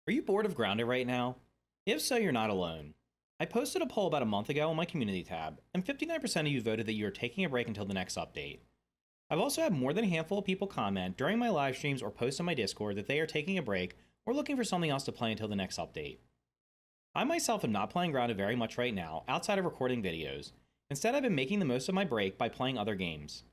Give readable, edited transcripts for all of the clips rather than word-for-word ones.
Are you bored of Grounded right now? If so, you're not alone. I posted a poll about a month ago on my community tab, and 59% of you voted that you are taking a break until the next update. I've also had more than a handful of people comment during my live streams or post on my Discord that they are taking a break or looking for something else to play until the next update. I myself am not playing Grounded very much right now, outside of recording videos. Instead, I've been making the most of my break by playing other games.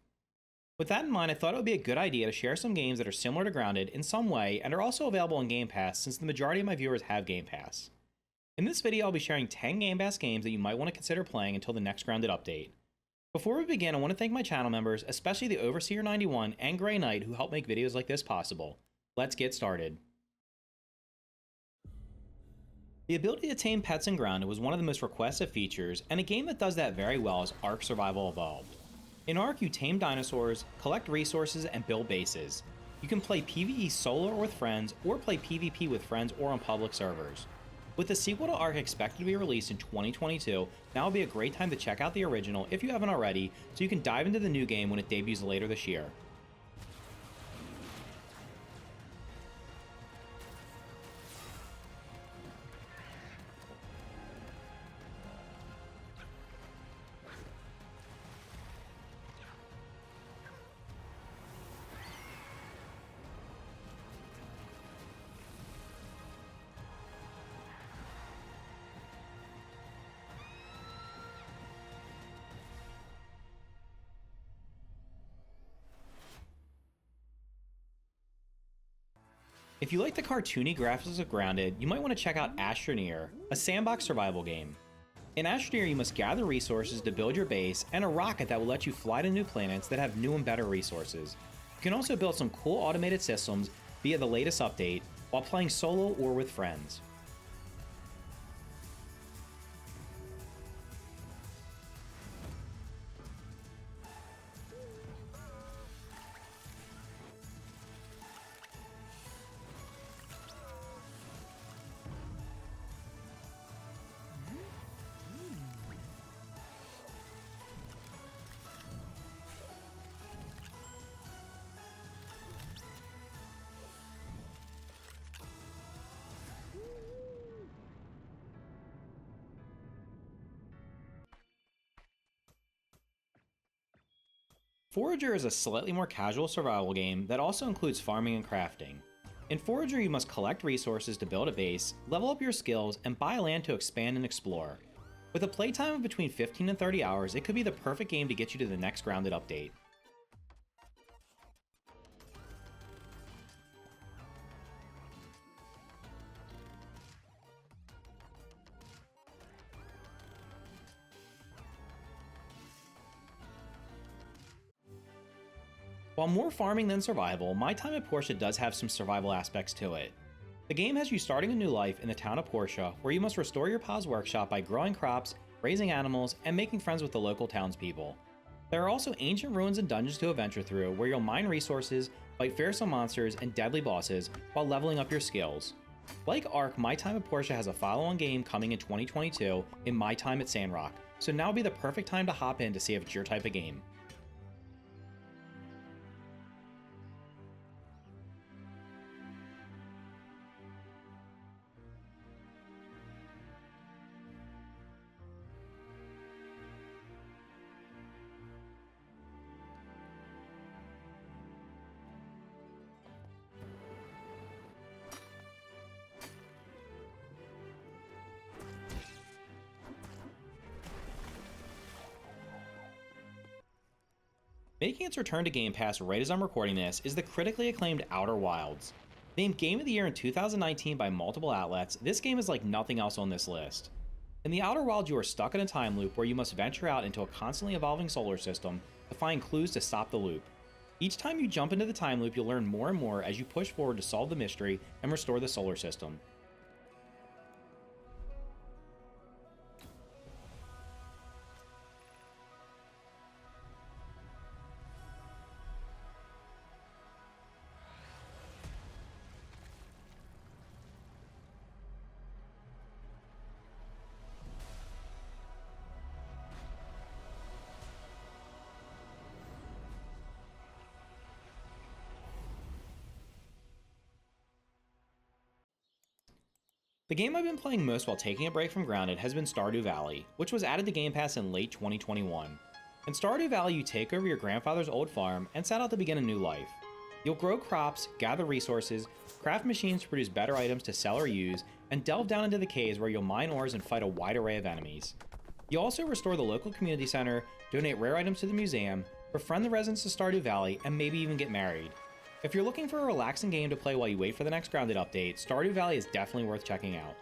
With that in mind, I thought it would be a good idea to share some games that are similar to Grounded in some way and are also available on Game Pass since the majority of my viewers have Game Pass. In this video, I'll be sharing 10 Game Pass games that you might want to consider playing until the next Grounded update. Before we begin, I want to thank my channel members, especially the Overseer91 and Grey Knight, who help make videos like this possible. Let's get started. The ability to tame pets in Grounded was one of the most requested features, and a game that does that very well is Ark Survival Evolved. In Ark, you tame dinosaurs, collect resources, and build bases. You can play PvE solo or with friends, or play PvP with friends or on public servers. With the sequel to Ark expected to be released in 2022, now would be a great time to check out the original if you haven't already, so you can dive into the new game when it debuts later this year. If you like the cartoony graphics of Grounded, you might want to check out Astroneer, a sandbox survival game. In Astroneer, you must gather resources to build your base, and a rocket that will let you fly to new planets that have new and better resources. You can also build some cool automated systems via the latest update, while playing solo or with friends. Forager is a slightly more casual survival game that also includes farming and crafting. In Forager, you must collect resources to build a base, level up your skills, and buy land to expand and explore. With a playtime of between 15 and 30 hours, it could be the perfect game to get you to the next Grounded update. While more farming than survival, My Time at Portia does have some survival aspects to it. The game has you starting a new life in the town of Portia, where you must restore your pa's workshop by growing crops, raising animals, and making friends with the local townspeople. There are also ancient ruins and dungeons to adventure through, where you'll mine resources, fight fearsome monsters and deadly bosses, while leveling up your skills. Like Ark, My Time at Portia has a follow-on game coming in 2022 in My Time at Sandrock, so now would be the perfect time to hop in to see if it's your type of game. Making its return to Game Pass right as I'm recording this is the critically acclaimed Outer Wilds. Named Game of the Year in 2019 by multiple outlets, this game is like nothing else on this list. In the Outer Wilds, you are stuck in a time loop where you must venture out into a constantly evolving solar system to find clues to stop the loop. Each time you jump into the time loop, you'll learn more and more as you push forward to solve the mystery and restore the solar system. The game I've been playing most while taking a break from Grounded has been Stardew Valley, which was added to Game Pass in late 2021. In Stardew Valley, you take over your grandfather's old farm and set out to begin a new life. You'll grow crops, gather resources, craft machines to produce better items to sell or use, and delve down into the caves where you'll mine ores and fight a wide array of enemies. You'll also restore the local community center, donate rare items to the museum, befriend the residents of Stardew Valley, and maybe even get married. If you're looking for a relaxing game to play while you wait for the next Grounded update, Stardew Valley is definitely worth checking out.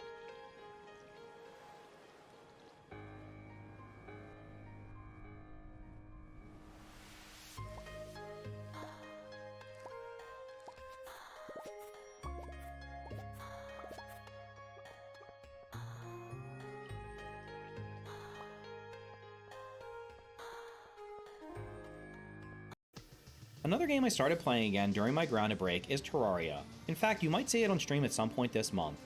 Another game I started playing again during my Grounded break is Terraria. In fact, you might see it on stream at some point this month.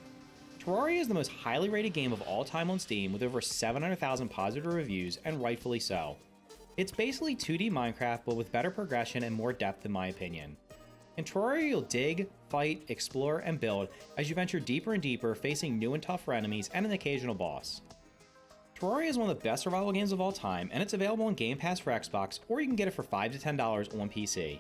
Terraria is the most highly rated game of all time on Steam with over 700,000 positive reviews, and rightfully so. It's basically 2D Minecraft but with better progression and more depth in my opinion. In Terraria you'll dig, fight, explore, and build as you venture deeper and deeper, facing new and tougher enemies and an occasional boss. Terraria is one of the best survival games of all time, and it's available on Game Pass for Xbox, or you can get it for $5 to $10 on PC.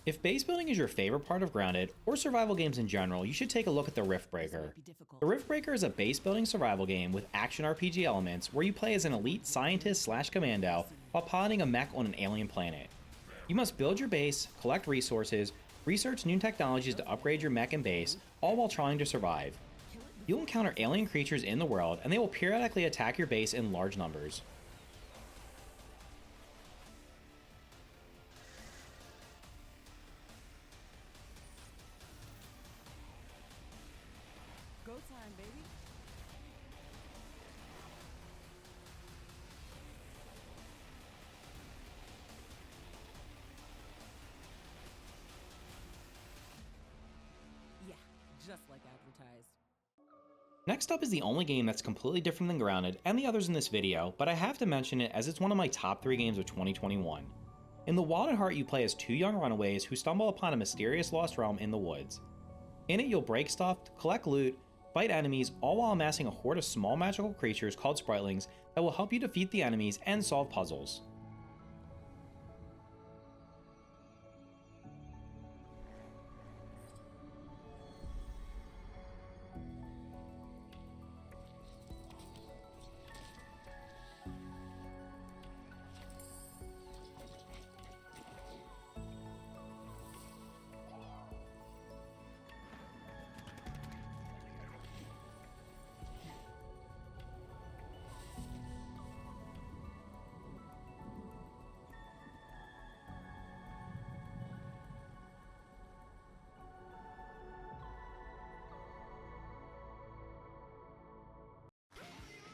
If base building is your favorite part of Grounded, or survival games in general, you should take a look at the Riftbreaker. The Riftbreaker is a base building survival game with action RPG elements where you play as an elite scientist/commando while piloting a mech on an alien planet. You must build your base, collect resources, research new technologies to upgrade your mech and base, all while trying to survive. You'll encounter alien creatures in the world, and they will periodically attack your base in large numbers. Go time, baby. Yeah, just like advertised. Next up is the only game that's completely different than Grounded and the others in this video, but I have to mention it as it's one of my top 3 games of 2021. In The Wild at Heart, you play as 2 young runaways who stumble upon a mysterious lost realm in the woods. In it, you'll break stuff, collect loot, fight enemies, all while amassing a horde of small magical creatures called Spritlings that will help you defeat the enemies and solve puzzles.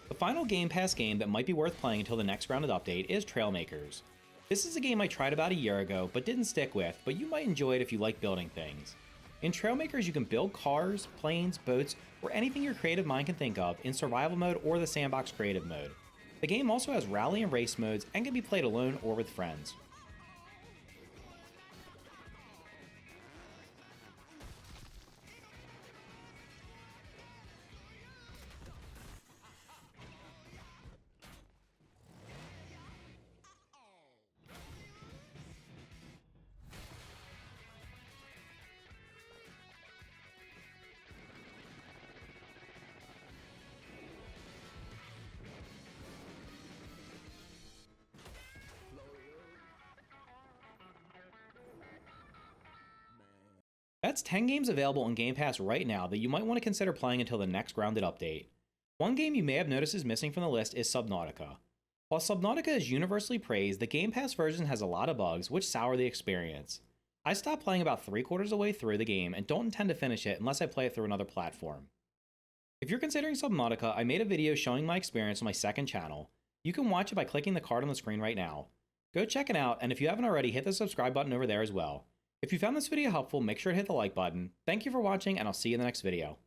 The final Game Pass game that might be worth playing until the next Grounded update is Trailmakers. This is a game I tried about a year ago but didn't stick with, but you might enjoy it if you like building things. In Trailmakers you can build cars, planes, boats, or anything your creative mind can think of in survival mode or the sandbox creative mode. The game also has rally and race modes and can be played alone or with friends. That's 10 games available on Game Pass right now that you might want to consider playing until the next Grounded update. One game you may have noticed is missing from the list is Subnautica. While Subnautica is universally praised, the Game Pass version has a lot of bugs, which sour the experience. I stopped playing about 3/4 of the way through the game and don't intend to finish it unless I play it through another platform. If you're considering Subnautica, I made a video showing my experience on my second channel. You can watch it by clicking the card on the screen right now. Go check it out, and if you haven't already, hit the subscribe button over there as well. If you found this video helpful, make sure to hit the like button. Thank you for watching, and I'll see you in the next video.